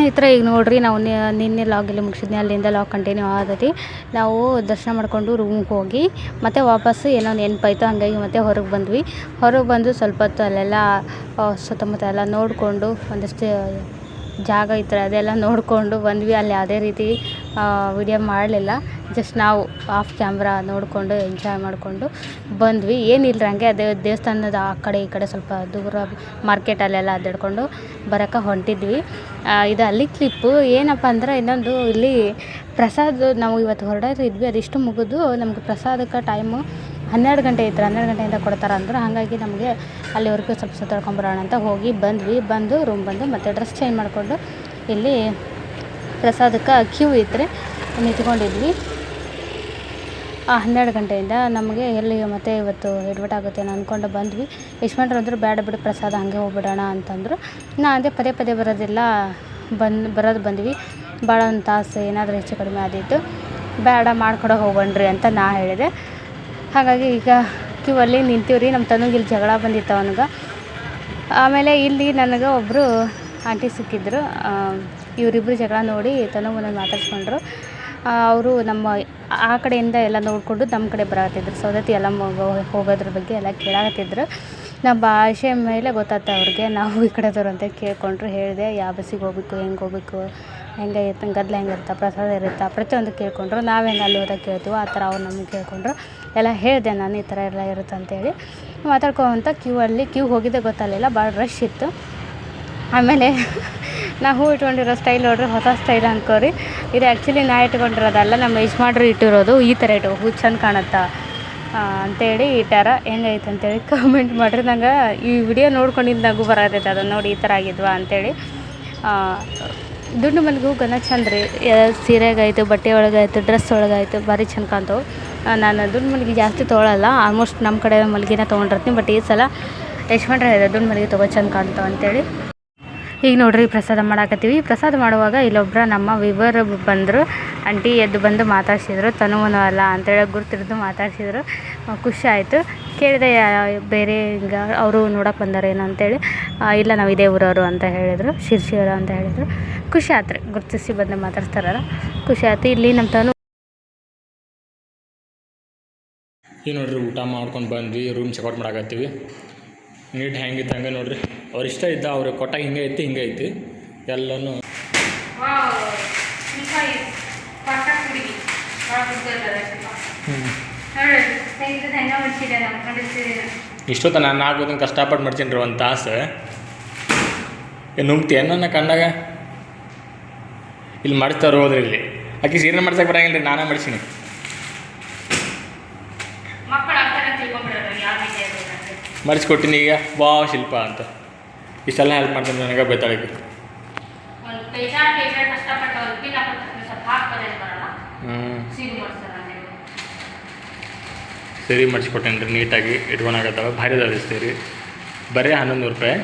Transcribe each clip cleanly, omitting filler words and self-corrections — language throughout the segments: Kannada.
ಸ್ನೇಹಿತರೆ, ಈಗ ನೋಡಿರಿ ನಾವು ನಿನ್ನೆ ಲಾಗಲ್ಲಿ ಮುಗಿಸಿದ್ನಿ, ಅಲ್ಲಿಂದ ಲಾಗ್ ಕಂಟಿನ್ಯೂ ಆದತಿ. ನಾವು ದರ್ಶನ ಮಾಡಿಕೊಂಡು ರೂಮ್ಗೆ ಹೋಗಿ ಮತ್ತೆ ವಾಪಸ್ಸು ಏನೋ ನೆನಪಾಯಿತು, ಹಾಗಾಗಿ ಮತ್ತೆ ಹೊರಗೆ ಬಂದ್ವಿ. ಹೊರಗೆ ಬಂದು ಸ್ವಲ್ಪ ಹೊತ್ತು ಅಲ್ಲೆಲ್ಲ ಸುತ್ತಮುತ್ತ ಎಲ್ಲ ನೋಡಿಕೊಂಡು ಒಂದಷ್ಟು ಜಾಗ ಇತ್ತು ಅದೆಲ್ಲ ನೋಡಿಕೊಂಡು ಬಂದ್ವಿ. ಅಲ್ಲಿ ಯಾವುದೇ ರೀತಿ ವಿಡಿಯೋ ಮಾಡಲಿಲ್ಲ, ಜಸ್ಟ್ ನಾವು ಆಫ್ ಕ್ಯಾಮ್ರಾ ನೋಡಿಕೊಂಡು ಎಂಜಾಯ್ ಮಾಡಿಕೊಂಡು ಬಂದ್ವಿ. ಏನಿಲ್ಲ ಹಂಗೆ ಅದೇ ದೇವಸ್ಥಾನದ ಆ ಕಡೆ ಈ ಕಡೆ ಸ್ವಲ್ಪ ದೂರ ಮಾರ್ಕೆಟಲ್ಲೆಲ್ಲ ಅಡ್ಡಾಡ್ಕೊಂಡು ಬರೋಕೆ ಹೊಂಟಿದ್ವಿ. ಇದು ಅಲ್ಲಿ ಕ್ಲಿಪ್ಪು. ಏನಪ್ಪ ಅಂದ್ರೆ ಇನ್ನೊಂದು ಇಲ್ಲಿ ಪ್ರಸಾದ ನಾವು ಇವತ್ತು ಹೊರಡಿದ್ವಿ, ಅದಿಷ್ಟು ಮುಗಿದು ನಮಗೆ ಪ್ರಸಾದಕ್ಕೆ ಟೈಮು 12 ಗಂಟೆ ಇತ್ತು. 12 ಗಂಟೆಯಿಂದ ಕೊಡ್ತಾರೆ ಅಂದ್ರೆ, ಹಾಗಾಗಿ ನಮಗೆ ಅಲ್ಲಿವರೆಗೂ ಸ್ವಲ್ಪ ಸುತ್ತಾಡ್ಕೊಂಬರೋಣ ಅಂತ ಹೋಗಿ ಬಂದ್ವಿ. ಬಂದು ರೂಮ್ ಬಂದು ಮತ್ತೆ ಡ್ರೆಸ್ ಚೇಂಜ್ ಮಾಡಿಕೊಂಡು ಇಲ್ಲಿ ಪ್ರಸಾದಕ್ಕೆ ಕ್ಯೂ ಇತ್ತು, ನಿಂತ್ಕೊಂಡಿದ್ವಿ. 12 ಗಂಟೆಯಿಂದ ನಮಗೆ ಎಲ್ಲಿ ಮತ್ತೆ ಇವತ್ತು ಎಡ್ವರ್ಟ್ ಆಗುತ್ತೆ ಅನ್ನೋ ಅಂದ್ಕೊಂಡು ಬಂದ್ವಿ. ಯಜಮಾನ್ರು ಅಂದರು ಬೇಡ ಬಿಡು ಪ್ರಸಾದ ಹಾಗೆ ಹೋಗ್ಬಿಡೋಣ ಅಂತಂದರು. ನಾ ಅದೇ ಪದೇ ಪದೇ ಬರೋದಿಲ್ಲ, ಬಂದ್ವಿ. ಭಾಳ ಒಂದು ತಾಸು ಏನಾದರೂ ಹೆಚ್ಚು ಕಡಿಮೆ ಆದಿತ್ತು, ಬೇಡ ಮಾಡ್ಕೊಡೋ ಹೋಗ್ಬಣ್ರಿ ಅಂತ ನಾ ಹೇಳಿದೆ. ಹಾಗಾಗಿ ಈಗ ಕ್ಯೂ ಅಲ್ಲಿ ನಿಂತೀವ್ರಿ. ನಮ್ಮ ತನುಗೆ ಇಲ್ಲಿ ಜಗಳ ಬಂದಿತ್ತು ಅವನಿಗೆ. ಆಮೇಲೆ ಇಲ್ಲಿ ನನಗೆ ಒಬ್ಬರು ಆಂಟಿ ಸಿಕ್ಕಿದ್ರು. ಇವರಿಬ್ಬರು ಜಗಳ ನೋಡಿ ತನುವನ್ನು ಮಾತಾಡ್ಸ್ಕೊಂಡ್ರು. ಅವರು ನಮ್ಮ ಆ ಕಡೆಯಿಂದ ಎಲ್ಲ ನೋಡಿಕೊಂಡು ನಮ್ಮ ಕಡೆ ಬರತ್ತಿದ್ರು. ಸೌದತ್ತಿ ಎಲ್ಲ ಹೋಗೋದ್ರ ಬಗ್ಗೆ ಎಲ್ಲ ಕೇಳಾಕತ್ತಿದ್ರು. ನಮ್ಮ ಭಾಷೆ ಮೇಲೆ ಗೊತ್ತಾಗ್ತ ಅವ್ರಿಗೆ ನಾವು ಈ ಕಡೆದವ್ರು ಅಂತ ಕೇಳ್ಕೊಂಡ್ರು. ಹೇಳಿದೆ ಯಾವ ಬಸ್ಸಿಗೆ ಹೋಗ್ಬೇಕು, ಹೆಂಗೆ ಹೋಗ್ಬೇಕು, ಹೆಂಗೆ ಇರುತ್ತೆ, ಗದ್ದಲ ಹೆಂಗಿರುತ್ತೆ, ಪ್ರಸಾದ ಇರುತ್ತಾ, ಪ್ರತಿಯೊಂದು ಕೇಳ್ಕೊಂಡ್ರು. ನಾವು ಹೆಂಗೆ ಅಲ್ಲಿ ಹೋದಾಗ ಕೇಳ್ತೀವೋ ಆ ಥರ ಅವ್ರು ನಮಗೆ ಕೇಳ್ಕೊಂಡ್ರು. ಎಲ್ಲ ಹೇಳಿದೆ ನಾನು, ಈ ಥರ ಎಲ್ಲ ಇರುತ್ತೆ ಅಂತೇಳಿ. ಮಾತಾಡ್ಕೊಂತ ಕ್ಯೂ ಹೋಗಿದ್ದೆ ಗೊತ್ತಾಗಲಿಲ್ಲ, ಭಾಳ ರಶ್ ಇತ್ತು. ಆಮೇಲೆ ನಾವು ಹೂ ಇಟ್ಕೊಂಡಿರೋ ಸ್ಟೈಲ್ ನೋಡ್ರಿ, ಹೊಸ ಸ್ಟೈಲ್ ಅನ್ಕೋರಿ. ಇದು ಆ್ಯಕ್ಚುಲಿ ನಾ ಇಟ್ಕೊಂಡಿರೋದಲ್ಲ, ನಮ್ಮ ಯಜಮಾನ್ರು ಇಟ್ಟಿರೋದು. ಈ ಥರ ಇಟ್ಟು ಹೂ ಚಂದ ಕಾಣುತ್ತಾ ಅಂತೇಳಿ ಇಟ್ಟಾರ. ಹೆಂಗೈತೆ ಅಂತೇಳಿ ಕಮೆಂಟ್ ಮಾಡಿರಿ. ನಂಗೆ ಈ ವಿಡಿಯೋ ನೋಡ್ಕೊಂಡಿದ್ದು ನಗು ಬರತೈತೆ, ಅದನ್ನು ನೋಡಿ ಈ ಥರ ಆಗಿದ್ವಾ ಅಂತೇಳಿ. ದುಡ್ಡು ಮಲ್ಲಿಗೆ ಹೂ ಗನ ಚಂದ ರೀ, ಸೀರೆಗಾಯಿತು, ಬಟ್ಟೆ ಒಳಗಾಯಿತು, ಡ್ರೆಸ್ ಒಳಗಾಯಿತು, ಭಾರಿ ಚಂದ ಕಾಣ್ತವೆ. ನಾನು ದುಡ್ಡು ಮಲ್ಲಿಗೆ ಜಾಸ್ತಿ ತೊಗೊಳಲ್ಲ, ಆಲ್ಮೋಸ್ಟ್ ನಮ್ಮ ಕಡೆ ಮಲ್ಲಿಗೆನ ತೊಗೊಂಡಿರ್ತೀನಿ. ಬಟ್ ಈ ಸಲ ಯಜಮಾನ್ರು ಹೇಳಿದೆ ದುಡ್ಡು ಮಲ್ಲಿಗೆ ತೊಗೋ ಚಂದ ಕಾಣ್ತಾವೆ ಅಂತೇಳಿ. ಈಗ ನೋಡ್ರಿ ಪ್ರಸಾದ ಮಾಡಾಕತ್ತೀವಿ. ಪ್ರಸಾದ ಮಾಡುವಾಗ ಇಲ್ಲೊಬ್ಬರ ನಮ್ಮ ವಿವರ್ ಬಂದರು. ಆಂಟಿ ಎದ್ದು ಬಂದು ಮಾತಾಡ್ಸಿದ್ರು, ತನುವನು ಅಲ್ಲ ಅಂತೇಳಿ ಗುರ್ತಿಡ್ದು ಮಾತಾಡ್ಸಿದ್ರು. ಖುಷಿ ಆಯಿತು. ಕೇಳಿದೆ ಬೇರೆ ಹಿಂಗೆ ಅವರು ನೋಡೋಕೆ ಬಂದಾರೇನೋ ಅಂತೇಳಿ. ಇಲ್ಲ ನಾವು ಇದೇ ಊರವರು ಅಂತ ಹೇಳಿದರು, ಶಿರ್ಸಿಯವರು ಅಂತ ಹೇಳಿದರು. ಖುಷಿ ಆಯ್ತು ರೀ, ಗುರ್ತಿಸಿ ಬಂದು ಮಾತಾಡ್ತಾರಲ್ಲ ಖುಷಿ ಆಯ್ತು. ಇಲ್ಲಿ ನಮ್ಮ ತನು ಈಗ ನೋಡ್ರಿ ಊಟ ಮಾಡ್ಕೊಂಡು ಬಂದ್ವಿ, ರೂಮ್ ಚೆಕ್ಔಟ್ ಮಾಡಾಕತ್ತೀವಿ. ನೀಟ್ ಹೆಂಗಿತ್ತು ಹಂಗೆ ನೋಡ್ರಿ, ಅವ್ರು ಇಷ್ಟ ಇದ್ದ, ಅವ್ರು ಕೊಟ್ಟಾಗ ಹಿಂಗೆ ಐತಿ ಎಲ್ಲನೂ. ಇಷ್ಟೊತ್ತ ನಾನು 4 ಹೊತ್ತಿಗೆ ಕಷ್ಟಪಟ್ಟು ಮಾಡ್ತೀನಿ ರೀ, 1 ತಾಸು. ನುಗ್ತಿ ನನ್ನ ಕಂಡಾಗ ಇಲ್ಲಿ ಮಾಡಿಸ್ತಾರೆ ಹೋದ್ರಿ. ಇಲ್ಲಿ ಆಕೆ ಸೀರೆ ಮಾಡ್ಸಕ್ಕೆ ಬರಂಗಿಲ್ಲ ರೀ, ನಾನೇ ಮಾಡಿಸೀನಿ. ಮಾಡಿಸ್ಕೊಟ್ಟಿನಿ ಈಗ ಬಾ ಶಿಲ್ಪ ಅಂತ. ಇಷ್ಟೆಲ್ಲ ಹೆಲ್ಪ್ ಮಾಡ್ತೀನಿ ನನಗೆ ಬೇತಾಳಿಗೆ. ಸೀರೆ ಮಾಡಿಸ್ಕೊಟ್ಟೇನೆ ರೀ, ನೀಟಾಗಿ ಇಟ್ಕೊಳಕತ್ತಾವ, ಭಾರಿ ಅದಾವೆ ಸೀರೆ. ಬರೀ 1100 ರೂಪಾಯಿ.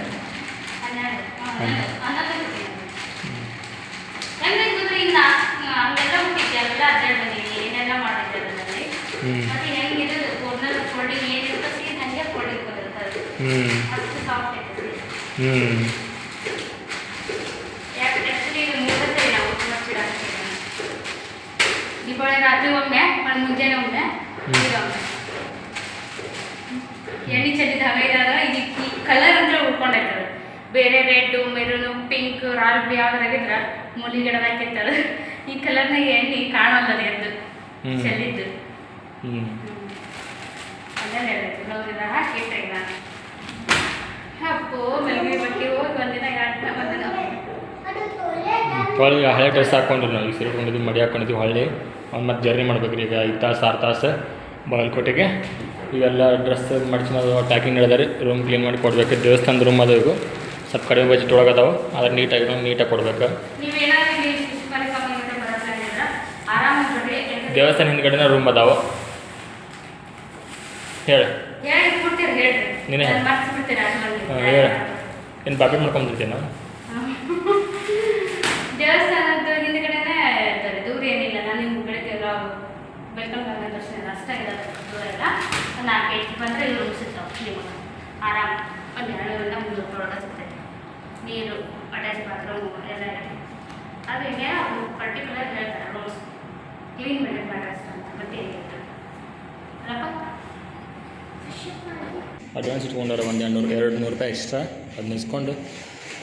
ದೀಪಾವಳಿ ರಾತ್ರಿ ಒಮ್ಮೆ, ಮುಂಜಾನೆ ಒಮ್ಮೆ, ಎಣ್ಣೆ ಚೆಲ್ಲಿದ ಹಗೈದಾಗ ಈ ಕಲರ್ ಅಂತ ಉಳ್ಕೊಂಡೈತದ. ಬೇರೆ ರೆಡ್, ಮೆರೂನು, ಪಿಂಕ್, ರಾಲ್ಬಿ ಯಾವ್ದಾಗಿದ್ರೆ ಮೂಲಿ ಗಿಡದ ಹಾಕಿರ್ತದ. ಈ ಕಲರ್ನಾಗ ಎಣ್ಣೆ ಕಾಣಲ್ಲ ಎದ್ದು ಚೆಲ್ಲಿದ್ದು. ಅದೇ ಹೇಳೈತಿ ಬ್ಲೌಸಿನ ಹಾಕಿಟ್ರಿ. ನಾನು ಅಪ್ಪು ಮೆಲ್ಗಿ ಬಟ್ಟೆ ಹೋಗಿ ಒಂದಿನ ಹೊಳ್ಳಿ ಹಳೆ ಡ್ರೆಸ್ ಹಾಕ್ಕೊಂಡ್ರಿ ನಾವು. ಈಗ ಸೀರೆ ಹಾಕೊಂಡಿದ್ವಿ, ಮಡಿ ಹಾಕ್ಕೊಂಡಿದ್ವಿ. ಹೊಳ್ಳಿ ಮತ್ತು ಜರ್ನಿ ಮಾಡ್ಬೇಕ್ರಿ. ಈಗ 5 ತಾಸು 6 ತಾಸು ಬಾಗಲಕೋಟೆಗೆ. ಇವೆಲ್ಲ ಡ್ರೆಸ್ ಮಡ್ಚಿ ಟ್ಯಾಕಿಂಗ್ ಹೇಳಿದಾರೆ. ರೂಮ್ ಕ್ಲೀನ್ ಮಾಡಿ ಕೊಡ್ಬೇಕು. ದೇವಸ್ಥಾನದ ರೂಮ್ ಅದು ಈಗ ಸ್ವಲ್ಪ ಕಡಿಮೆ ಬಜೆಟ್ ಒಳಗದಾವೆ, ಅದ್ರ ನೀಟಾಗಿ ಕೊಡ್ಬೇಕು. ದೇವಸ್ಥಾನ ಹಿಂದ್ಗಡೆನ ರೂಮ್ ಅದಾವೆ. ಹೇಳಿ ನೀನೇ ಹೇಳ. ಏನು ಪಾಪಿಟ್ ಮಾಡ್ಕೊಂಡ್ಬಿಡ್ತೀನಿ ನಾವು. ದೇವಸ್ಥಾನದ ಹಿಂದ್ಗಡೆನೇ ಇರ್ತಾರೆ, ದೂರ ಏನಿಲ್ಲ. ನಾನು ನಿಮ್ಮ ಬೆಳಗ್ಗೆ ಬೆಳ್ಕೊಂಡ್ ದರ್ಶನ ಅಷ್ಟೇ ಇರೋದು, ದೂರ ಇಲ್ಲ. 4 ಗಂಟೆಗೆ ಬಂದರೆ ಇವ್ರು ಮುಗಿಸಿರ್ತಾವೆ ನಿಮಗೆ ಆರಾಮ. ಒಂದು 2 3 ಸಿಗ್ತೈತೆ. ನೀರು, ಅಟ್ಯಾಚ್ ಬಾತ್ರೂಮು ಎಲ್ಲ ಇರುತ್ತೆ. ಅದು ಏನೋ ಪರ್ಟಿಕ್ಯುಲರ್ ಹೇಳ್ತಾರೆ ರೂಲ್ಸ್, ಕ್ಲೀನ್ ಮೇಂಟೈನ್ ಮಾಡ್ರಿ ಅಷ್ಟೇ ಅಂತ, ಮತ್ತೆ ಅಡ್ವಾನ್ಸ್ ಇಟ್ಕೊಂಡವ್ರೆ ಒಂದು 200 ರೂಪಾಯಿ ಎಕ್ಸ್ಟ್ರಾ. ಅದನ್ನ ಇಸ್ಕೊಂಡು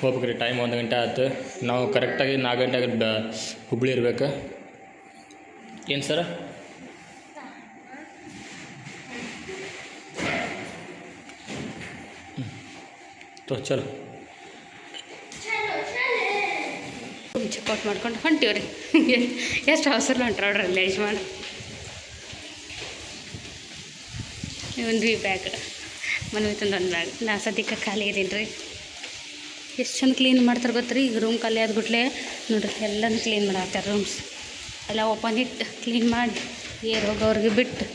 ಹೋಗ್ಬೇಕ್ರಿ. ಟೈಮ್ 1 ಗಂಟೆ ಆಯ್ತು. ನಾವು ಕರೆಕ್ಟಾಗಿ 4 ಗಂಟೆಗೆ ಹುಬ್ಳಿ ಇರ್ಬೇಕು. ಏನು ಸರ? ಚಲೋ ಚೆಕ್ಔಟ್ ಮಾಡ್ಕೊಂಡು ಹೊಂಟೀವ್ರಿ. ಎಷ್ಟು ಅವಸರ ಹೊಂಟ್ರವ್ರಿ ಅಲ್ಲಿ ಯಜಮಾನ್. ಒಂದು ಬ್ಯಾಗ್ ಮನೆ ತಂದೊಂದು ಬ್ಯಾಗ್. ನಾ ಸದ್ಯಕ್ಕೆ ಖಾಲಿ ಇದೀನಿ ರೀ. ಎಷ್ಟು ಚಂದ ಕ್ಲೀನ್ ಮಾಡ್ತಾರೆ ಗೊತ್ತ್ರಿ. ಈಗ ರೂಮ್ ಖಾಲಿ ಆದ್ಬಿಟ್ಲೆ ನೋಡ್ರಿ ಎಲ್ಲನೂ ಕ್ಲೀನ್ ಮಾಡಾಕ್ತಾರೆ. ರೂಮ್ಸ್ ಎಲ್ಲ ಓಪನ್ ಇಟ್ಟು ಕ್ಲೀನ್ ಮಾಡಿ ಏರ್ ಹೋಗೋವ್ರಿಗೆ ಬಿಟ್ಟು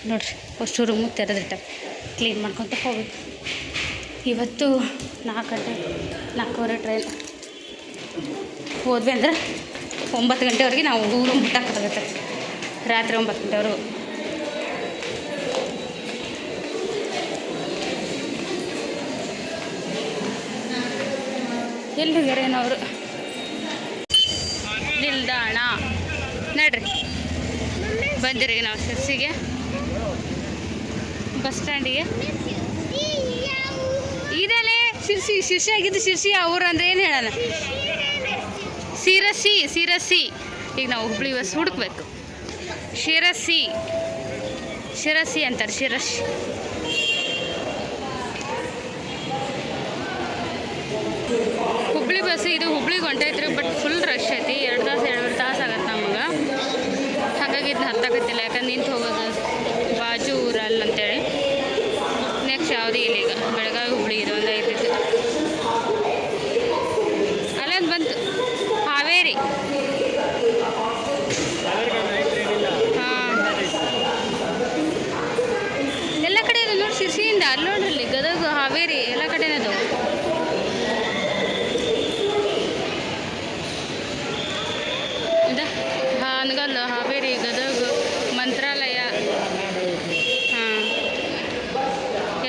ನೋಡ್ರಿ ಅಷ್ಟು ರೂಮು ತೆರೆದಿಟ್ಟ ಕ್ಲೀನ್ ಮಾಡ್ಕೊತ ಹೋಗ್ಬೇಕು. ಇವತ್ತು 4 ಗಂಟೆ 4:15 ಟ್ರೈನ್ ಹೋದ್ವಿ ಅಂದ್ರೆ 9 ಗಂಟೆವರೆಗೆ ನಾವು ರೂಮ್ ಬಿಟ್ಟಾಕತ್ತೆ. ರಾತ್ರಿ 9 ಗಂಟೆವರೆಗೂ. ಎಲ್ಲಿ ಹೋಗ್ಯಾರೇನವರು? ನಿಲ್ದಾಣ ನೋಡ್ರಿ ಬಂದಿರಿ ನಾವು ಶಿರ್ಸಿಗೆ ಬಸ್ ಸ್ಟ್ಯಾಂಡಿಗೆ. ಇದಲ್ಲೇ ಶಿರ್ಸಿ ಆಗಿದ್ದು. ಶಿರ್ಸಿ ಅವ್ರು ಅಂದರೆ ಏನು ಹೇಳೋಣ, ಶಿರಸಿ. ಈಗ ನಾವು ಹುಬ್ಳಿ ಬಸ್ ಹುಡುಕ್ಬೇಕು. ಶಿರಸಿ ಅಂತಾರೆ, ಶಿರಸಿ. ಹುಬ್ಳಿ ಬಸ್ ಇದು ಹುಬ್ಳಿಗೆ ಹೊಂಟೈತ್ರಿ. ಬಟ್ ಫುಲ್ ರಶ್ ಐತಿ. 2 ತಾಸು ಆಗತ್ತೆ ನಮಗೆ. ಹಾಗಾಗಿ ಇದನ್ನ ಹತ್ತಾಕತ್ತಿಲ್ಲ, ಯಾಕಂದ್ರೆ ನಿಂತು ಹೋಗೋದು ಬಾಜು ಊರಲ್ಲ ಅಂತೇಳಿ. ನೆಕ್ಸ್ಟ್ ಯಾವುದೂ ಇಲ್ಲ. ಈಗ ಬೆಳಗಾವಿ ಹುಬ್ಳಿ ಇದು ಒಂದು ಐತಿತ್ತು. ಅಲ್ಲೊಂದು ಬಂತು ಹಾವೇರಿ. ಹಾಂ ಎಲ್ಲ ಕಡೆ ಇದೆ ನೋಡಿ. ಶಿರ್ಸಿಯಿಂದ ಅಲ್ಲಿ ನೋಡ್ರಿ ಗದಗ ಹಾವೇರಿ ಎಲ್ಲ ಕಡೆನೇ ಅದು. ಹಾನಗಲ್, ಹಾವೇರಿ, ಗದಗ, ಮಂತ್ರಾಲಯ, ಹಾಂ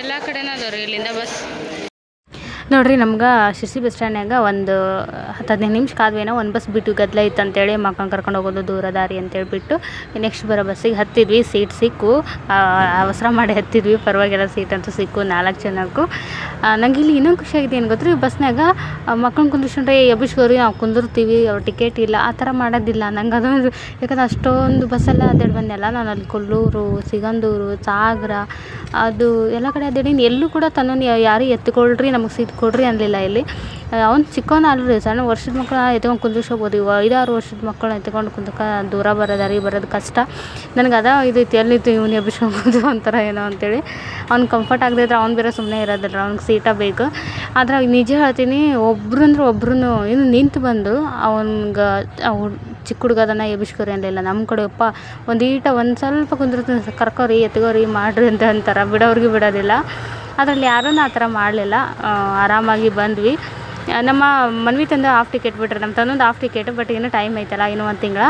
ಎಲ್ಲ ಕಡೆನೂ ಅದಾವ್ರಿ ಇಲ್ಲಿಂದ ಬಸ್. ನೋಡಿರಿ ನಮ್ಗೆ ಶಿರ್ಸಿ ಬಸ್ ಸ್ಟ್ಯಾಂಡ್ನಾಗ ಒಂದು 10-15 ನಿಮಿಷ ಕಾದ್ವೇನೋ. ಒಂದು ಬಸ್ ಬಿಟ್ಟು ಗದ್ದಲ ಇತ್ತು ಅಂತೇಳಿ ಮಕ್ಕಳನ್ನ ಕರ್ಕೊಂಡು ಹೋಗೋದು ದೂರ ದಾರಿ ಅಂತೇಳಿ ಬಿಟ್ಟು ನೆಕ್ಸ್ಟ್ ಬರೋ ಬಸ್ಸಿಗೆ ಹತ್ತಿದ್ವಿ. ಸೀಟ್ ಸಿಕ್ಕು, ಅವಸರ ಮಾಡಿ ಹತ್ತಿದ್ವಿ. ಪರವಾಗಿಲ್ಲ, ಸೀಟ್ ಅಂತೂ ಸಿಕ್ಕು 4 ಜನಕ್ಕೂ. ನಂಗೆ ಇಲ್ಲಿ ಇನ್ನೊಂದು ಖುಷಿಯಾಗಿದೆ ಏನು ಗೊತ್ತ್ರಿ, ಬಸ್ನಾಗ ಮಕ್ಕಳನ್ನ ಕುಂದಿಸ್ಕೊಂಡ್ರೆ ಎಬ್ಬಿಸ್ಕೋರಿ ನಾವು ಕುಂದಿರ್ತೀವಿ, ಅವ್ರು ಟಿಕೆಟ್ ಇಲ್ಲ ಆ ಥರ ಮಾಡೋದಿಲ್ಲ. ನಂಗೆ ಅದೊಂದು, ಯಾಕಂದ್ರೆ ಅಷ್ಟೊಂದು ಬಸ್ಸೆಲ್ಲ ಅಡ್ಡಾಡಿ ಬಂದೆಲ್ಲ ನಾನು. ಅಲ್ಲಿ ಕೊಲ್ಲೂರು, ಸಿಗಂದೂರು, ಸಾಗರ ಅದು ಎಲ್ಲ ಕಡೆ ಅಡ್ಡಾಡೀನಿ. ಎಲ್ಲೂ ಕೂಡ ತನ್ನನ್ನು ಯಾರು ಎತ್ತಿಕೊಳ್ರಿ ನಮಗೆ ಸೀಟ್ ಕೊಡ್ರಿ ಅನ್ನಲಿಲ್ಲ ಇಲ್ಲಿ. ಅವ್ನು ಚಿಕ್ಕವನ ಅಲ್ರಿ, ಸಣ್ಣ ವರ್ಷದ ಮಕ್ಕಳನ್ನ ಎತ್ಕೊಂಡು ಕುಂದಿಸ್ಕೋಬೋದು. 5-6 ವರ್ಷದ ಮಕ್ಕಳನ್ನ ಎತ್ಕೊಂಡು ಕುಂದಕ್ಕೆ ದೂರ ಬರೋದು ಕಷ್ಟ. ನನಗೆ ಇದು ಐತಿ, ಎಲ್ಲಿತ್ತು ಇವ್ನು ಎಬ್ಬಿಸ್ಕೊಂಡು ಒಂಥರ ಏನೋ ಅಂತೇಳಿ. ಅವ್ನು ಕಂಫರ್ಟ್ ಆಗದೆ ಇದ್ರೆ ಅವ್ನು ಬೇರೆ ಸುಮ್ಮನೆ ಇರೋದಿಲ್ಲ, ಅವ್ನಿಗೆ ಸೀಟ ಬೇಕು. ಆದ್ರೆ ನಿಜ ಹೇಳ್ತೀನಿ, ಒಬ್ರು ಇನ್ನು ನಿಂತು ಬಂದು ಅವ್ನಿಗೆ ಚಿಕ್ಕ ಹುಡುಗ ಅದನ್ನು ಎಬ್ಬಿಸ್ಕೋರಿ ಅನ್ನಲಿಲ್ಲ. ನಮ್ಮ ಕಡೆಯಪ್ಪ ಒಂದು ಸ್ವಲ್ಪ ಕುಂದಿರ್ತೀನಿ, ಕರ್ಕೋರಿ ಎತ್ಕೋರಿ ಮಾಡ್ರಿ ಅಂತ ಅಂತಾರೆ. ಬಿಡೋರಿಗೆ ಬಿಡೋದಿಲ್ಲ. ಅದರಲ್ಲಿ ಯಾರೂ ಆ ಥರ ಮಾಡಲಿಲ್ಲ. ಆರಾಮಾಗಿ ಬಂದ್ವಿ. ನಮ್ಮ ಮನ್ವಿ ತಂದು ಹಾಫ್ ಟಿಕೆಟ್ ಬಿಟ್ರೆ, ನಮ್ಮ ತಂದೊಂದು ಹಾಫ್ ಟಿಕೆಟ್. ಬಟ್ ಇನ್ನೂ ಟೈಮ್ ಐತಲ್ಲ, ಇನ್ನೂ 1 ತಿಂಗಳ.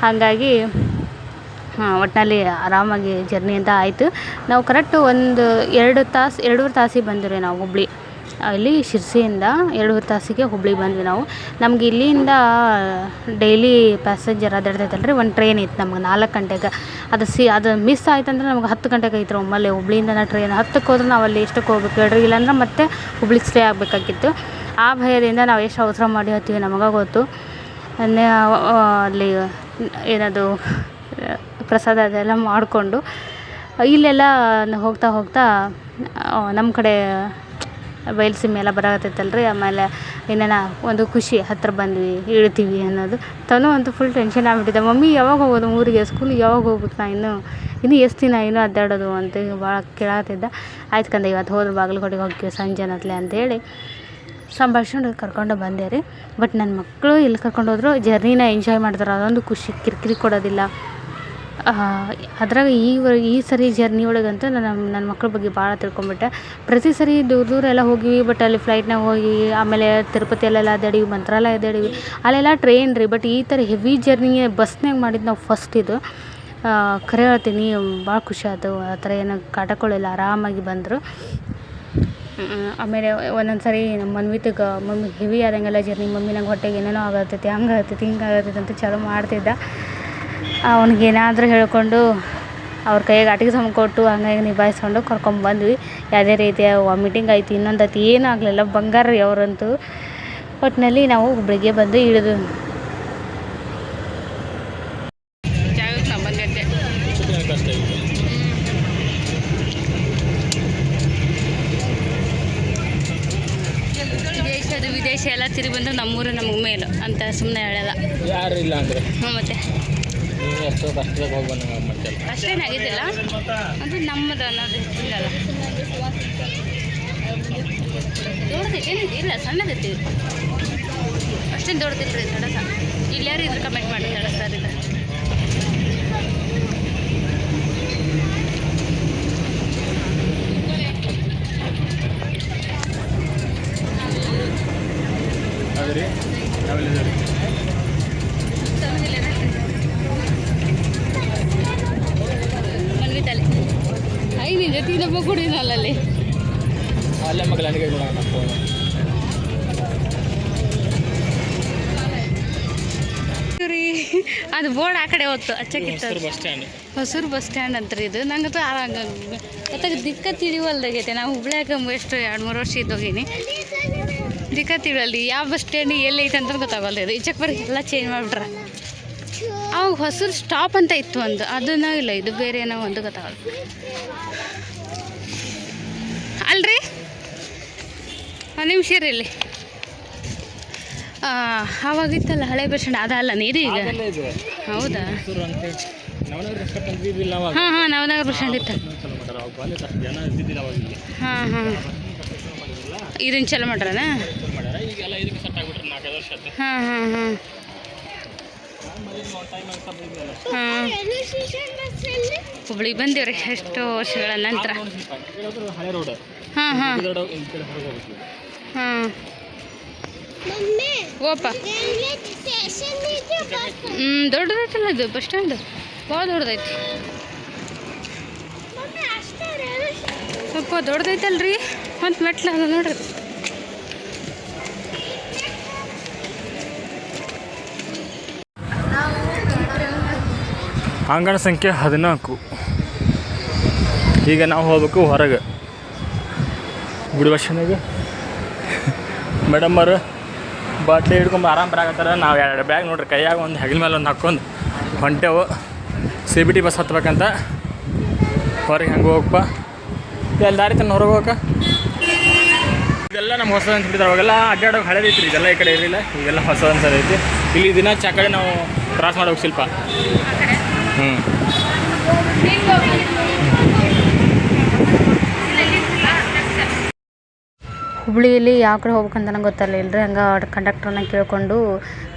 ಹಾಗಾಗಿ ಒಟ್ಟಿನಲ್ಲಿ ಆರಾಮಾಗಿ ಜರ್ನಿ ಅಂತ ಆಯಿತು. ನಾವು ಕರೆಕ್ಟ್ 2.5 ತಾಸಿಗೆ ಬಂದಿರಿ ನಾವು ಹುಬ್ಳಿ. ಇಲ್ಲಿ ಶಿರ್ಸಿಯಿಂದ 2 ತಾಸಿಗೆ ಹುಬ್ಳಿಗೆ ಬಂದ್ವಿ ನಾವು. ನಮ್ಗೆ ಇಲ್ಲಿಂದ ಡೈಲಿ ಪ್ಯಾಸೆಂಜರ್ ಅಡ್ಡಾಡ್ತೈತಲ್ರಿ, ಒಂದು ಟ್ರೈನ್ ಇತ್ತು ನಮ್ಗೆ 4 ಗಂಟೆಗೆ. ಅದು ಮಿಸ್ ಆಯ್ತಂದ್ರೆ ನಮ್ಗೆ 10 ಗಂಟೆಗೆ ಐತ್ರಿ ಒಮ್ಮಲ್ಲಿ. ಹುಬ್ಳಿಯಿಂದ ಟ್ರೈನ್ 10ಕ್ಕೆ ಹೋದ್ರೆ ನಾವು ಅಲ್ಲಿ ಎಷ್ಟಕ್ಕೆ ಹೋಗ್ಬೇಕು ಹೇಳ್ರಿ, ಇಲ್ಲಾಂದ್ರೆ ಮತ್ತೆ ಹುಬ್ಳಿಗೆ ಸ್ಟೇ ಆಗಬೇಕಾಗಿತ್ತು. ಆ ಭಯದಿಂದ ನಾವು ಎಷ್ಟು ಅವಸರ ಮಾಡಿ ಹತ್ತೀವಿ ನಮಗೆ ಗೊತ್ತು. ಅಲ್ಲಿ ಏನದು ಪ್ರಸಾದ ಅದೆಲ್ಲ ಮಾಡಿಕೊಂಡು ಇಲ್ಲೆಲ್ಲ ಹೋಗ್ತಾ ನಮ್ಮ ಕಡೆ ಬಯಲುಸೀಮೆ ಎಲ್ಲ ಬರಕತ್ತೈತಲ್ರಿ. ಆಮೇಲೆ ಇನ್ನೇನು ಒಂದು ಖುಷಿ, ಹತ್ತಿರ ಬಂದ್ವಿ, ಇಳ್ತೀವಿ ಅನ್ನೋದು. ಅಂತೂ ಫುಲ್ ಟೆನ್ಷನ್ ಆಗಿಬಿಟ್ಟಿದೆ. ಮಮ್ಮಿ ಯಾವಾಗ ಹೋಗೋದು ಊರಿಗೆ, ಸ್ಕೂಲಿಗೆ ಯಾವಾಗ ಹೋಗ್ಬೇಕು, ನಾ ಇನ್ನೂ ಎಷ್ಟು ದಿನ ಇನ್ನೂ ಅಡ್ಡಾಡೋದು ಅಂತ ಭಾಳ ಕೇಳತ್ತಿದ್ದ. ಆಯ್ತು ಕಂದ, ಇವತ್ತು ಹೋದ್ರೆ ಬಾಗಲಕೋಟೆಗೆ ಹೋಗ್ತೀವಿ ಸಂಜೆನತ್ಲೆ ಅಂತೇಳಿ ಸಂಭಾಷಣೆ ಕರ್ಕೊಂಡು ಬಂದೆ ರೀ. ಬಟ್ ನನ್ನ ಮಕ್ಕಳು ಎಲ್ಲಿ ಕರ್ಕೊಂಡು ಹೋದ್ರು ಜರ್ನಿನ ಎಂಜಾಯ್ ಮಾಡ್ತಾರೆ. ಅದೊಂದು ಖುಷಿ, ಕಿರಿಕಿರಿ ಕೊಡೋದಿಲ್ಲ. ಅದ್ರಾಗ ಈ ಸರಿ ಜರ್ನಿ ಒಳಗಂತೂ ನನ್ನ ಮಕ್ಕಳ ಬಗ್ಗೆ ಭಾಳ ತಿಳ್ಕೊಂಬಿಟ್ಟೆ. ಪ್ರತಿ ಸರಿ ದೂರ ಎಲ್ಲ ಹೋಗಿವಿ, ಬಟ್ ಅಲ್ಲಿ ಫ್ಲೈಟ್ನಾಗ ಹೋಗಿ ಆಮೇಲೆ ತಿರುಪತಿಯಲ್ಲೆಲ್ಲ ಅಡ್ಡಾಡೀವಿ, ಮಂತ್ರಾಲಯ ಅಡ್ಡಾಡೀವಿ, ಅಲ್ಲೆಲ್ಲ ಟ್ರೈನ್ ರೀ. ಬಟ್ ಈ ಥರ ಹೆವಿ ಜರ್ನಿ ಬಸ್ನಾಗ ಮಾಡಿದ್ದು ನಾವು ಫಸ್ಟ್. ಇದು ಖರೆ ಹೇಳ್ತೀನಿ, ಭಾಳ ಖುಷಿ ಆಯ್ತು. ಆ ಥರ ಏನು ಕಾಟಕೊಳ್ಳಿಲ್ಲ, ಆರಾಮಾಗಿ ಬಂದರು. ಆಮೇಲೆ ಒಂದೊಂದು ಸರಿ ನಮ್ಮ ಮನ್ವಿತಿಗೆ ಮಮ್ಮಿ ಹೆವಿ ಆದಂಗೆಲ್ಲ ಜರ್ನಿ ಮಮ್ಮಿ ನಂಗೆ ಹೊಟ್ಟೆಗೆ ಏನೇನೋ ಆಗತ್ತೈತಿ ಹಂಗೆ ಆಗತ್ತೈತಿ ಹಿಂಗೆ ಆಗತ್ತೈತಿ ಅಂತ ಚಾಲೂ ಮಾಡ್ತಿದ್ದ. ಅವ್ನಿಗೇನಾದರೂ ಹೇಳ್ಕೊಂಡು ಅವ್ರ ಕೈಯಾಗೆ ಆಟಿಕೆ ಸಾಮಾನು ಕೊಟ್ಟು ಹಂಗಾಗಿ ನಿಭಾಯಿಸ್ಕೊಂಡು ಕರ್ಕೊಂಬಂದ್ವಿ. ಯಾವುದೇ ರೀತಿಯ ವಾಮಿಟಿಂಗ್ ಆಯ್ತು ಇನ್ನೊಂದು ಆಯ್ತು ಏನೂ ಆಗಲಿಲ್ಲ. ಬಂಗಾರ ರೀ ಅವರಂತೂ. ಒಟ್ಟಿನಲ್ಲಿ ನಾವು ಹುಬ್ಳಿಗೆ ಬಂದು ಇಳಿದು ಜಾಗಕ್ಕೆ ನಾವು ಬಂದಿದ್ದೆ. ವಿದೇಶ ಎಲ್ಲ ತಿರುಗಿ ಬಂದು ನಮ್ಮೂರು ನಮಗೆ ಮೇಲು ಅಂತ ಸುಮ್ಮನೆ ಹೇಳಲ್ಲ. ಯಾರು ಇಲ್ಲ ಅಂದರೆ ಹ್ಞೂ ಮತ್ತೆ ಎಷ್ಟೋ ಕಷ್ಟದಾಗ ಹೋಗಿ ಬಂದಂಗೆ ಮಾಡ್ತಾರೆ. ಅಷ್ಟೇನಾಗಿದ್ದಿಲ್ಲ ಅದು ನಮ್ಮದು ಅನ್ನೋದು ಇಲ್ಲಲ್ಲ. ದೊಡ್ಡದೈತೆ ಏನಿದೆ ಇಲ್ಲ ಸಣ್ಣದೈತಿ ಅಷ್ಟೇನು ದೊಡ್ಡದಿಲ್ಲ ರೀ ತಡಸ. ಇಲ್ಲಿ ಯಾರು ಇದ್ರ ಕಮೆಂಟ್ ಮಾಡಿ ತಡಸ್ತಾರೆ ಇದು. ಹೌದ್ರಿ ನಾವೆಲ್ಲಿದ್ದೀವಿ ಮನ್ವಿತಲ್ಲಿ ನಿನ್ನ ಜೊತೆ ಇನ್ನೊಬ್ಬ ಕೊಡಿನಲ್ಲ ಅಲ್ಲಿ ಅಲ್ಲೇ ಮಗಳ ಅಲ್ಲಿಗೆ ರೀ ಅದು ಬೋರ್ಡ್ ಆ ಕಡೆ ಹೊತ್ತು ಅಚ್ಚಕ್ಕಿತ್ತು. Bus stand Hosur bus stand ಅಂತಾರೆ ಇದು. ನಂಗಂತೂ ಮತ್ತೆ ದಿಕ್ಕ ತಿಳಿವಲ್ದಾಗೈತೆ. ನಾವು ಹುಬ್ಳ್ಯಾಗ ಎಷ್ಟು 2-3 ವರ್ಷ ಇದ್ದೋಗೀನಿ. ದಿಕ್ಕ ತಿಳಿವಲ್ದು ಯಾವ ಬಸ್ ಸ್ಟ್ಯಾಂಡ್ ಎಲ್ಲಿ ಐತೆ ಅಂತ ಗೊತ್ತಾಗಲ್ಲ. ಇದು ಈಚಕ್ಕೆ ಬರೀ ಎಲ್ಲ ಚೇಂಜ್ ಮಾಡಿಬಿಟ್ರೆ. ಅವಾಗ ಹೊಸೂರು ಸ್ಟಾಪ್ ಅಂತ ಇತ್ತು ಒಂದು, ಅದನ್ನ ಇಲ್ಲ ಇದು ಬೇರೆ ಏನೋ ಒಂದು ಗೊತ್ತಾಗಲ್ಲ ಅಲ್ರಿ. ಒಂದು ನಿಮಿಷ ರೀ ಇಲ್ಲಿ ಆವಾಗಿತ್ತಲ್ಲ ಹಳೆ ಬಸ್ ಸ್ಟ್ಯಾಂಡ್ ಅದಲ್ಲ ಇದು ಈಗ. ಹೌದಾ ಹಾಂ ಹಾಂ ನವನಗರ ಬಸ್ ಸ್ಟ್ಯಾಂಡ್ ಇತ್ತು. ಹಾಂ ಹಾಂ ಇದನ್ನ ಚಲೋ ಮಾಡ್ರನಾ? ಹಾಂ ಹಾಂ ಹಾಂ ಹಾಂ ಹುಬ್ಳಿಗೆ ಬಂದೀವ್ರಿ ಎಷ್ಟೋ ವರ್ಷಗಳ ನಂತರ. ಹಾಂ ಹಾಂ ಹಾಂ ಓಪ ದೊಡ್ಡದೈತಲ್ಲ ಇದು ಬಸ್ ಸ್ಟ್ಯಾಂಡ್ ಭಾಳ ದೊಡ್ಡದೈತಿ. ಸ್ವಲ್ಪ ದೊಡ್ಡದೈತಲ್ರಿ ಮತ್ತು ಮೆಟ್ಲ ಅದ ನೋಡ್ರಿ. ಅಂಗಣ ಸಂಖ್ಯೆ 14. ಈಗ ನಾವು ಹೋಗ್ಬೇಕು ಹೊರಗೆ ಗುಡಿ ಬಸ್ ಸ್ಟ್ಯಾಂಡಿಗೆ. ಮೇಡಮ್ಮರು ಬಾಟ್ಲಿ ಹಿಡ್ಕೊಂಡು ಆರಾಮ್ ಬರಾಕತ್ತಾರ. ನಾವು 2 ಬ್ಯಾಗ್ ನೋಡ್ರಿ ಕೈಯಾಗ ಒಂದು ಹೆಗಲ ಮೇಲೆ ಒಂದು ಹಾಕ್ಕೊಂಡು ಹೊಂಟೆವು CBT ಬಸ್ ಹತ್ಬೇಕಂತ. ಹೊರಗೆ ಹೆಂಗೆ ಹೋಗಪ್ಪ ಎಲ್ಲಿ ದಾರಿ ತನ್ನ ಹೊರಗೆ ಹೋಗಕ್ಕೆ. ಇದೆಲ್ಲ ನಮ್ಮ ಹೊಸ ಅನ್ಸ್ಬಿಟ್ಟಿದ್ದಾರೆ. ಅವಾಗೆಲ್ಲ ಅಡ್ಡಾಡೋಕೆ ಹಳೇದೈತಿ ರೀ. ಇದೆಲ್ಲ ಈ ಕಡೆ ಇರಲಿಲ್ಲ, ಈಗೆಲ್ಲ ಹೊಸ ಅನ್ಸೋದೈತಿ. ಇಲ್ಲಿ ದಿನ ಚಾ ಕಡೆ ನಾವು ಕ್ರಾಸ್ ಮಾಡೋಕೆ ಶಿಲ್ಪ. ಹ್ಞೂ ಹುಬ್ಳಿಯಲ್ಲಿ ಯಾವ ಕಡೆ ಹೋಗ್ಬೇಕಂತ ನಂಗೆ ಗೊತ್ತಾಗಲಿಲ್ಲ ರೀ. ಹಂಗೆ ಕಂಡಕ್ಟ್ರನ್ನ ಕೇಳ್ಕೊಂಡು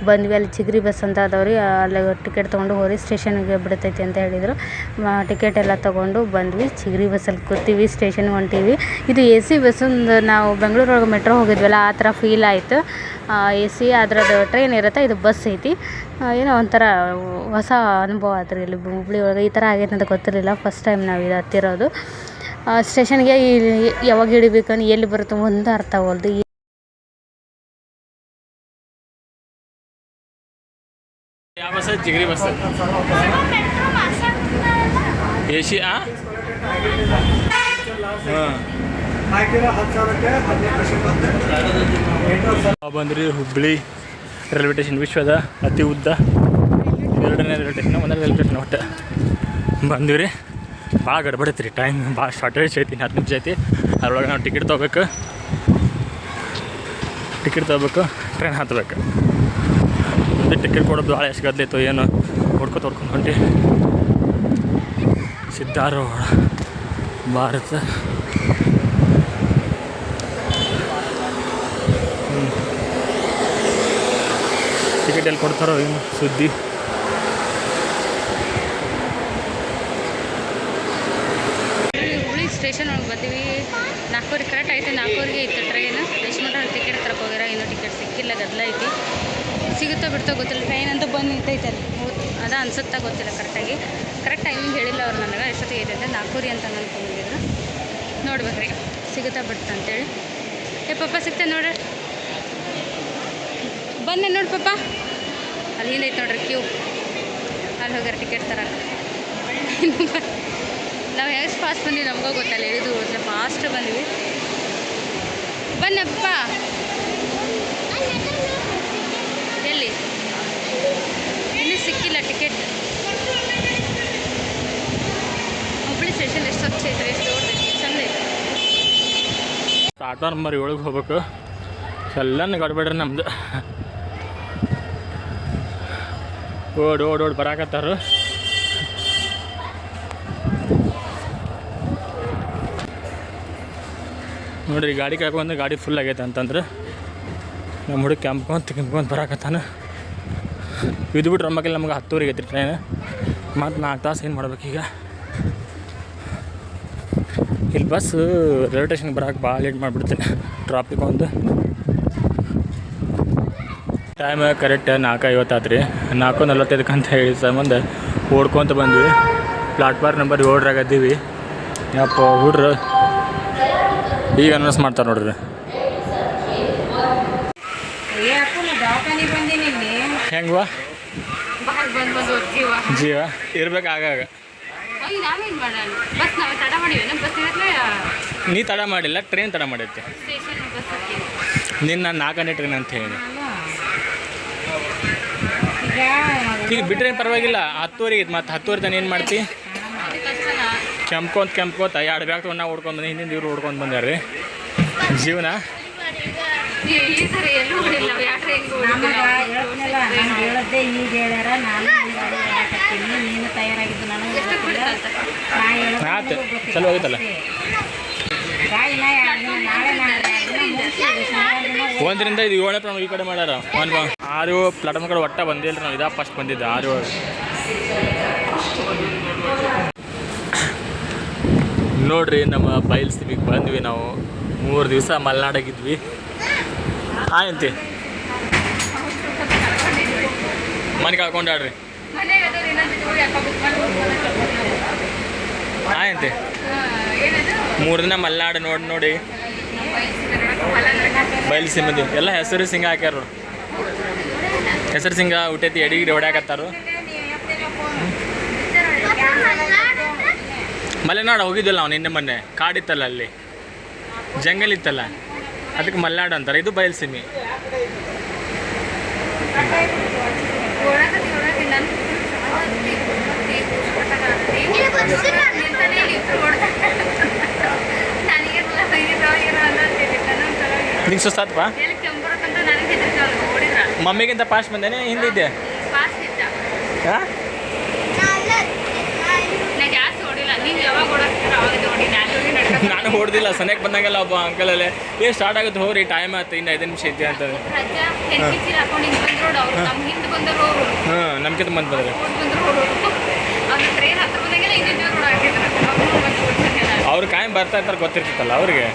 ಬಂದ್ವಿ. ಅಲ್ಲಿ ಚಿಗರಿ ಬಸ್ ಅಂತ ಅದಾವ್ರಿ, ಅಲ್ಲಿ ಟಿಕೆಟ್ ತೊಗೊಂಡು ಹೋರಿ ಸ್ಟೇಷನ್ಗೆ ಬಿಡ್ತೈತಿ ಅಂತ ಹೇಳಿದರು. ಟಿಕೆಟ್ ಎಲ್ಲ ತೊಗೊಂಡು ಬಂದ್ವಿ. ಚಿಗರಿ ಬಸ್ಸಲ್ಲಿ ಕೂತೀವಿ, ಸ್ಟೇಷನ್ಗೆ ಹೊಂಟೀವಿ. ಇದು AC ಬಸ್ಸೊಂದು ನಾವು ಬೆಂಗಳೂರೊಳಗೆ ಮೆಟ್ರೋ ಹೋಗಿದ್ವಲ್ಲ ಆ ಥರ ಫೀಲ್ ಆಯಿತು. AC ಅದ್ರದ್ದು ಟ್ರೈನ್ ಇರುತ್ತೆ, ಇದು ಬಸ್ ಐತಿ. ಏನೋ ಒಂಥರ ಹೊಸ ಅನುಭವ ಆಯ್ತು ರೀ. ಇಲ್ಲಿ ಹುಬ್ಳಿ ಒಳಗೆ ಈ ಥರ ಆಗೈತೆ ಅಂತ ಗೊತ್ತಿರಲಿಲ್ಲ. ಫಸ್ಟ್ ಟೈಮ್ ನಾವು ಇದು ಹತ್ತಿರೋದು. ಸ್ಟೇಷನ್ಗೆ ಯಾವಾಗ ಹಿಡಿಬೇಕಂದು ಎಲ್ಲಿ ಬರುತ್ತೆ ಒಂದು ಅರ್ಥ ಆಗವಲ್ದು. ಯಾವ ಬಸ್? ಚಿಗರಿ ಬಸ್ AC. ಹಾಂ ಬಂದ್ರಿ ಹುಬ್ಳಿ ರೈಲ್ವೆ ಸ್ಟೇಷನ್, ವಿಶ್ವದ ಅತಿ ಉದ್ದ 2ನೇ ರೈಲ್ವೆ ಸ್ಟೇಷನ್, 1ನೇ ರೈಲ್ವೆ ಸ್ಟೇಷನ್ ಒಟ್ಟು ಬಂದಿವಿ ರೀ. ಭಾಳ ಗಡ್ಬಡೈತಿ ರೀ, ಟೈಮ್ ಭಾಳ ಶಾರ್ಟೇಜ್ ಐತಿ, 10 ನಿಮಿಷ ಐತಿ. ಅದ್ರೊಳಗೆ ನಾವು ಟಿಕೆಟ್ ತೊಗೋಬೇಕು, ಟ್ರೈನ್ ಹತ್ತಬೇಕು. ಅದೇ ಟಿಕೆಟ್ ಕೊಡೋದು ಭಾಳ ಎಷ್ಟು ಗದ್ದಲೈತು ಏನು ಹೊಡ್ಕೊತ ಹೊಂಟಿ. ಸಿದ್ಧಾರೂಢ ಭಾರತ ಟಿಕೆಟ್ ಎಲ್ಲಿ ಕೊಡ್ತಾರೋ ಏನು ಸುದ್ದಿ. ಹುಬ್ಳಿ ಸ್ಟೇಷನ್ ಒಳಗೆ ಬರ್ತೀವಿ. 4 ಕರೆಕ್ಟ್ ಐತೆ, 4 ಇತ್ತು ಟ್ರೈನ್. ಎಷ್ಟು ಮಟ್ಟ ಟಿಕೆಟ್ ತರಕ್ಕೆ ಹೋಗ್ಯಾರ, ಇನ್ನೂ ಟಿಕೆಟ್ ಸಿಕ್ಕಿಲ್ಲ, ಗದ್ದಲ ಐತಿ. ಸಿಗುತ್ತೋ ಬಿಡ್ತೋ ಗೊತ್ತಿಲ್ಲ. ಟ್ರೈನ್ ಅಂತ ಬಂದು ನಿಂತೈತೆ ಅಲ್ಲಿ, ಅದ ಅನ್ಸುತ್ತಾ ಗೊತ್ತಿಲ್ಲ. ಕರೆಕ್ಟ್ ಟೈಮಿಂಗ್ ಹೇಳಿಲ್ಲ ಅವ್ರು ನನಗೆ ಎಷ್ಟೊತ್ತಿಗೆ ಐತೆ ಅಂತ. 4 ಅಂತ ಅಂದ್ಕೊಂಡಿದ್ರು. ನೋಡ್ಬೇಕ್ರಿ. ಸಿಗುತ್ತಾ ಬಿಡ್ತಾ ಅಂತೇಳಿ. ಏ ಪಪ್ಪ ಸಿಗ್ತಾ ನೋಡ್ರಿ, ಬಂದೆ ನೋಡಿ ಪಪ್ಪ. ಅಲ್ಲಿ ಹಿಂದೈತೆ ನೋಡ್ರಿ ಕ್ಯೂ, ಅಲ್ಲಿ ಹೋಗ್ಯಾರ ಟಿಕೆಟ್ ತರಕ್ಕೆ. ನಾವು ಎಷ್ಟು ಫಾಸ್ಟ್ ಬಂದ್ವಿ ನಮಗೂ ಗೊತ್ತಲ್ಲ, ಇದು ಫಾಸ್ಟ್ ಬಂದ್ವಿ. ಬನ್ನಪ್ಪ. ಎಲ್ಲಿ ಇನ್ನೂ ಸಿಕ್ಕಿಲ್ಲ ಟಿಕೆಟ್. ಹುಬ್ಬಳ್ಳಿ ಸ್ಟೇಷನ್ ಎಷ್ಟು ಸ್ವಚ್ಛ ಐತ್ರಿ, ಎಷ್ಟು ದೊಡ್ಡೈತಿ, ಚಂದ ಐತಿ. ಆಟೋ ನಂಬರ್ 7ಗೆ ಹೋಗ್ಬೇಕು. ಎಲ್ಲನೂ ಗಡ್ಬೇಡ್ರಿ ನಮ್ದು. ಓಡ್ ಬರಾಕತ್ತಾರು. ನೋಡ್ರಿ ಗಾಡಿ ಕಾಯ್ಕೊಂಡು ಗಾಡಿ ಫುಲ್ ಆಗೈತೆ ಅಂತಂದ್ರೆ ನಮ್ಮ ಹುಡುಗ ಕೆಂಪ್ಕೊಂತ ಬರಾಕತ್ತಾನ. ಇದು ಬಿಟ್ರೆ ನಮಗೆ 10 ಐತ್ರಿ ಟ್ರೈನ್. ಮತ್ತು 4 ತಾಸು ಏನು ಮಾಡ್ಬೇಕೀಗ. ಇಲ್ಲಿ ಬಸ್ ರೈಲ್ವೆ ಸ್ಟೇಷನ್ಗೆ ಬರೋಕೆ ಭಾಳ ಲೇಟ್ ಮಾಡಿಬಿಡ್ತೇನೆ, ಟ್ರಾಫಿಕ್ ಒಂದು. ಟೈಮ್ ಕರೆಕ್ಟ್ 4:50 ಆತ್ರಿ. 4:45 ಅಂತ ಹೇಳಿ ಸಂಬಂಧ ಓಡ್ಕೊತ ಬಂದ್ವಿ. ಪ್ಲಾಟ್ಫಾರ್ಮ್ ನಂಬರ್ 7ರಾಗ ಇದ್ದೀವಿ. ಯಪ್ಪ ಹುಡ್ರು ಈಗ ಅನೌನ್ಸ್ ಮಾಡ್ತಾರೆ ನೋಡ್ರಿ. ಹೆಂಗವಾ ಜೀವ ಇರ್ಬೇಕು ಆಗಾಗ. ನೀ ತಡ ಮಾಡಿಲ್ಲ, ಟ್ರೈನ್ ತಡ ಮಾಡೈತೆ. ನಿನ್ನ 4ನೇ ಟ್ರೈನ್ ಅಂತ ಹೇಳಿ ಈಗ ಬಿಟ್ರೆ ಪರವಾಗಿಲ್ಲ. 10:00 ಮತ್ತು 10:00 ತನ ಏನು ಮಾಡ್ತಿ? ಕೆಂಪ್ಕೋತ 2 ಬ್ಯಾಗ್ ತೊಗೊಂಡು ನಾವು ಓಡ್ಕೊಂಡು ಬಂದು ಹಿಂದಿನ ಇವ್ರು ಓಡ್ಕೊಂಡು ಬಂದಾರ್ರಿ. ಜೀವನ ಆಯ್ತು, ಚಲೋ ಹೋಗಿತ್ತಲ್ಲ. 1ರಿಂದ 7 ಈ ಕಡೆ ಮಾಡ್ಯಾರ. 6 ಪ್ಲಾಟ್ಫಾರ್ಮ್ ಕಡೆ ಒಟ್ಟ ಬಂದಿಲ್ಲ ರೀ. ನಾವು ಇದಾ ಫಸ್ಟ್ ಬಂದಿದ್ದು 6. ನೋಡ್ರಿ ನಮ್ಮ ಬಯಲ್ಸೀಮಿಗೆ ಬಂದ್ವಿ ನಾವು. 3 ದಿವಸ ಮಲೆನಾಡಾಗಿದ್ವಿ. ಆಯ್ತಿ ಮನೆ ಕಳ್ಕೊಂಡಾಡ್ರಿ. ಆಯ್ತಿ 3 ದಿನ ಮಲೆನಾಡು ನೋಡಿ ಬಯಲ್ಸೀಮದಿ ಎಲ್ಲ ಹೆಸರು ಸಿಂಗ ಹಾಕ್ಯಾರ. ಹೆಸರು ಸಿಂಗ ಹುಟ್ಟೈತಿ, ಎಡಿಗಿಡಿ ಹೊಡ್ಯಾಕತ್ತಾರು. ಮಲೆನಾಡು ಹೋಗಿದ್ದಿಲ್ಲ ನಾವು ನಿನ್ನೆ ಮೊನ್ನೆ. ಕಾಡಿತ್ತಲ್ಲ, ಅಲ್ಲಿ ಜಂಗಲ್ ಇತ್ತಲ್ಲ, ಅದಕ್ಕೆ ಮಲೆನಾಡು ಅಂತಾರೆ. ಇದು ಬಯಲ್ಸೀಮೆ. ನಿಂಗೆ ಸುಸ್ತಾತಪ್ಪ? ಮಮ್ಮಿಗಿಂತ ಫಾಸ್ಟ್ ಬಂದೇನೆ, ಹಿಂದಿದ್ದೆ. ಹಾಂ ನಾನು ಹೊಡೆದಿಲ್ಲ. ಸನ್ಯಾಕ್ ಬಂದಂಗೆಲ್ಲ ಒಬ್ಬ ಅಂಕಲಲ್ಲೇ ಸ್ಟಾರ್ಟ್ ಆಗುತ್ತೆ ಹೋಗ್ರಿ, ಟೈಮ್ ಆಯ್ತು, ಇನ್ನು 5 ನಿಮಿಷ ಐತಿ ಅಂತಂದ್ರೆ. ಹಾಂ ನಮ್ಗಿಂತ ಮಂದಿ ಬಂದ್ರೆ ಅವ್ರು ಕಾಯಂ ಬರ್ತಾ ಇರ್ತಾರೆ, ಗೊತ್ತಿರ್ತೈತಲ್ಲ ಅವ್ರಿಗೆ.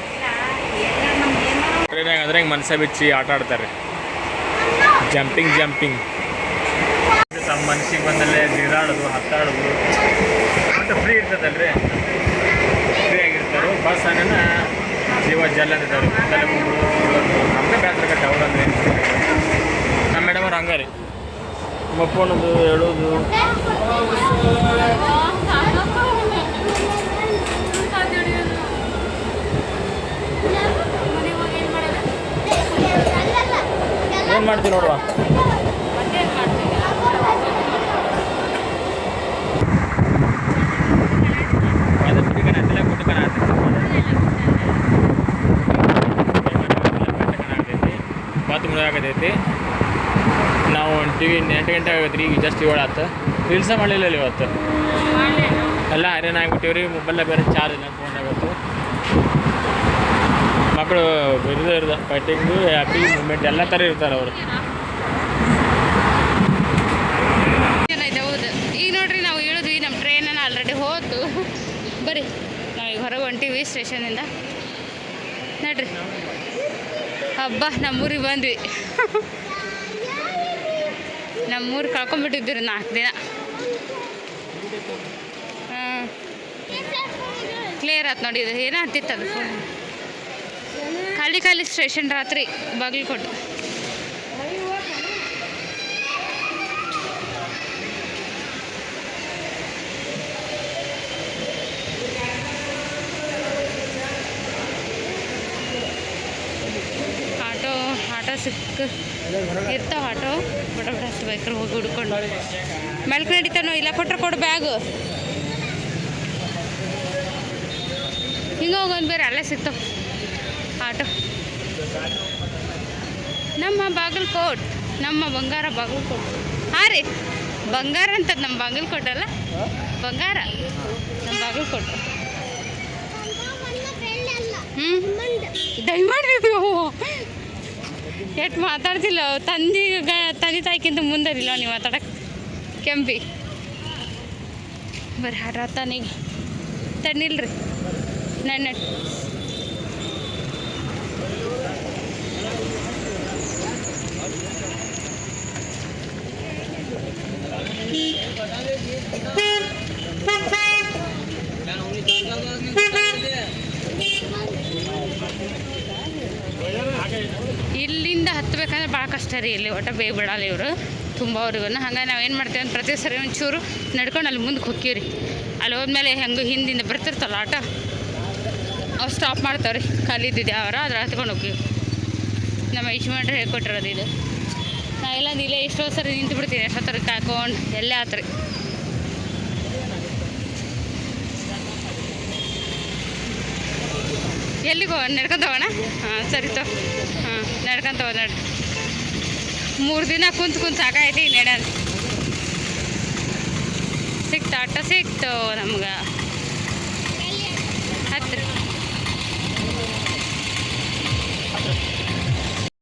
ಟ್ರೈನಾಗ ಅಂದ್ರೆ ಹಿಂಗೆ ಮನಸ್ಸೇ ಬಿಚ್ಚಿ ಆಟ ಆಡ್ತಾರೆ. ಜಂಪಿಂಗ್ ತಮ್ಮ ಮನಸ್ಸಿಗೆ ಬಂದಲ್ಲೇ ನೀರಾಡೋದು, ಹತ್ತಾಡೋದು ಮತ್ತು ಫ್ರೀ ಇರ್ತದಲ್ರಿ. ಫ್ರೀ ಆಗಿರ್ತಾರೆ. ಬಸ್ ಅನ್ನೋಣ ಜೀವ ಜಲ್ ಅಂತಿದ್ದಾರೆ. ನಮಗೆ ಬ್ಯಾಸ್ರ ಕಟ್ಟ ಅವ್ರಂದ್ರೆ ನಮ್ಮ ಮೇಡಮ್ ಅವ್ರು ಹಂಗಾರಿ ಮಕ್ಕೊಳೋದು ಹೇಳೋದು. ಏನು ಮಾಡ್ತೀವಿ ನೋಡುವ. ಆಗತೈತಿ. ನಾವು ಹೊಂಟೀವಿ 8 ಗಂಟೆ ಆಗೈತೆ ರೀ. ಈಗ ಜಸ್ಟ್ 7 ಆಯ್ತು. ರೀಲ್ಸ ಮಾಡಲಿಲ್ಲ ಇವತ್ತು. ಎಲ್ಲ ಹೈರಾಣ ಆಗಿಬಿಟ್ಟಿವಿ ರೀ. ಮೊಬೈಲ ಬೇರೆ ಚಾರ್ಜ್ ಇಲ್ಲ, ಫೋನಾಗತ್ತು. ಮಕ್ಕಳು ಇರೋದು ಫೈಟಿಂಗು, ಹ್ಯಾಪಿ ಮೂಮೆಂಟ್ ಎಲ್ಲ ಥರ ಇರ್ತಾರೆ ಅವರು. ಹೌದು. ಈಗ ನೋಡ್ರಿ ನಾವು ಇಳಿದ್ವಿ, ನಮ್ಮ ಟ್ರೈನನ್ನು ಆಲ್ರೆಡಿ ಹೋತು. ಬರ್ರಿ ನಾವೀಗ ಹೊರಗೆ ಹೊಂಟೀವಿ ಸ್ಟೇಷನಿಂದ. ನೋಡ್ರಿ ಹಬ್ಬ, ನಮ್ಮೂರಿಗೆ ಬಂದ್ವಿ. ನಮ್ಮೂರು ಕಳ್ಕೊಂಬಿಟ್ಟಿದ್ದೀರಿ 4 ದಿನ. ಹಾಂ ಕ್ಲಿಯರ್ ಆಯ್ತು ನೋಡಿ. ಇದು ಏನೋ ಹತ್ತಿತ್ತು ಅದು ಫೋನ್. ಖಾಲಿ ಖಾಲಿ ಸ್ಟೇಷನ್ ರಾತ್ರಿ ಬಾಗಲಕೋಟೆ. ಆಟೋ ಇರ್ತಾವ ಆಟೋ ಬಡ ಬಡ ಹಚ್ಬೇಕ್ರಿ ಹೋಗಿ ಹುಡ್ಕೊಂಡು ಮೆಲ್ಕ್ ನಡೀತಾನೋ ಇಲ್ಲ ಕೊಟ್ರೆ ಕೊಡು ಬ್ಯಾಗು ಹಿಂಗೆ ಹೋಗೋದು ಬೇರೆ ಅಲ್ಲೇ ಸಿಗ್ತಾವ ಆಟೋ. ನಮ್ಮ ಬಾಗಲಕೋಟ್ ನಮ್ಮ ಬಂಗಾರ ಬಾಗಲಕೋಟ್. ಹಾಂ ರೀ ಬಂಗಾರ ಅಂತದ ನಮ್ಮ ಬಾಗಲಕೋಟೆ ಅಲ್ಲ ಬಂಗಾರ ನಮ್ಮ ಬಾಗಲಕೋಟೆ. ಡೈಮಂಡ್ ಎಷ್ಟು ಮಾತಾಡ್ತಿಲ್ಲ ತಂದೆ ತಾಯಿಗಿಂತ ಮುಂದರಿಲ್ಲ ನೀವು ಮಾತಾಡಕ್ಕೆ ಕೆಂಪಿ ಬರ್ರಿ ಹರತಾನೀಗ ತಣ್ಣಿಲ್ರಿ ನನ್ನ ಇಲ್ಲಿಂದ ಹತ್ತಬೇಕಂದ್ರೆ ಭಾಳ ಕಷ್ಟ ರೀ. ಇಲ್ಲಿ ಒಟ್ಟು ಬೇಗ ಬಿಡಲ್ಲ ಇವರು ತುಂಬ ಅವ್ರಿಗೂ. ಹಂಗಾಗಿ ನಾವೇನು ಮಾಡ್ತೀವಿ ಅಂತ ಪ್ರತಿ ಸರಿ ಒಂಚೂರು ನಡ್ಕೊಂಡು ಅಲ್ಲಿ ಮುಂದಕ್ಕೆ ಹೋಗ್ತೀವಿ ರೀ. ಅಲ್ಲಿ ಹೋದ್ಮೇಲೆ ಹೆಂಗೆ ಹಿಂದಿಂದ ಬರ್ತಿರ್ತಲ್ಲ ಆಟೋ ಅವ್ರು ಸ್ಟಾಪ್ ಮಾಡ್ತಾವ್ರಿ ಖಾಲಿ ಇದ್ದಿದ್ದು ಯಾವಾರ ಅದ್ರ ಹತ್ಕೊಂಡು ಹೋಗ್ತೀವಿ. ನಮ್ಮ ಯಜಮಾನ್ರು ಹೇಳ್ಕೊಟ್ಟಿರೋದು ಇದು. ನಾ ಇಲ್ಲಾಂದ್ರೆ ಇಲ್ಲೇ ಎಷ್ಟೋ ಸರಿ ನಿಂತು ಬಿಡ್ತೀನಿ ಎಷ್ಟೊತ್ತರ ಕಾಕೊಂಡು ಎಲ್ಲೇ ಆತ್ರಿ. ಎಲ್ಲಿಗೋ ನಡ್ಕೊಂತವಣ್ಣ? ಹಾಂ ಸರಿ ತೋ. ಹಾಂ ನಡ್ಕೊಂತವ ನಡಿ. 3 ದಿನ ಕುಂತು ಸಾಕಾಯ್ತು ಈಗ ನಡ್ಯಾನ. ಸಿಕ್ತು ಆಟ ಸಿಕ್ತು ನಮ್ಗೆ.